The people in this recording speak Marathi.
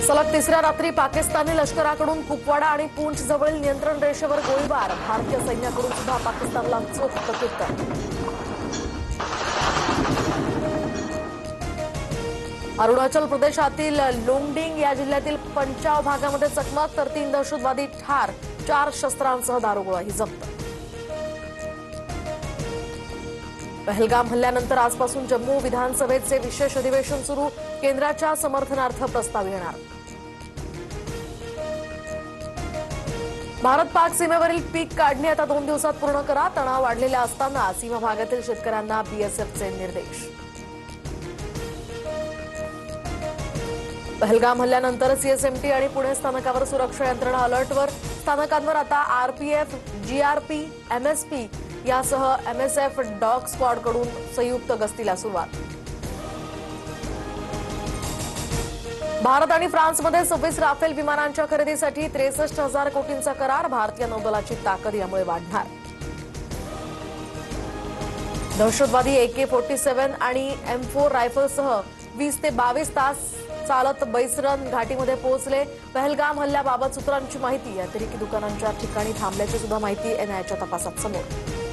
सलग तिसऱ्या रात्री पाकिस्तानी लष्कराकडून कुपवाडा आणि पूंछ जवळील नियंत्रण रेषेवर गोळीबार। भारतीय सैन्याकडून सुद्धा पाकिस्तानला चोख प्रत्युत्तर। अरुणाचल प्रदेशातील लोंगडिंग या जिल्ह्यातील पंचाव भागामध्ये चकमक, तर 3 दहशतवादी ठार, 4 शस्त्रांसह दारुगोळाही जप्त। पहलगाम हल्ल्यानंतर आजपासून जम्मू विधानसभेचे विशेष अधिवेशन सुरू, केंद्राच्या समर्थनार्थ प्रस्ताव येणार। भारत पाक सीमेवरील पीक काढणी आता 2 दिवसात पूर्ण करा, तणाव वाढलेला असताना सीमा भागातील शेतकऱ्यांना बीएसएफचे निर्देश। पहलगाम हल्ल्यानंतर सीएसएमटी आणि पुणे स्थानकावर सुरक्षा यंत्रणा अलर्टवर। स्थानकांवर आता आरपीएफ, जीआरपी, एमएसपी यासह एमएसएफ डॉग स्क्वॉडकडून संयुक्त गस्तीला सुरुवात। भारत आणि फ्रान्समध्ये 26 राफेल विमानांच्या खरेदीसाठी 63,000 कोटींचा करार। भारतीय नौदलाची ताकद यामुळे वाढणार। दहशतवादी AK-47 आणि M4 रायफलसह 20 ते 22 तास चालत बैसरन घाटीमध्ये पोहोचले। पहलगाम हल्ल्याबाबत सूत्रांची माहिती, अतिरेकी दुकानांच्या ठिकाणी थांबल्याची सुद्धा माहिती एनआयच्या तपासात समोर।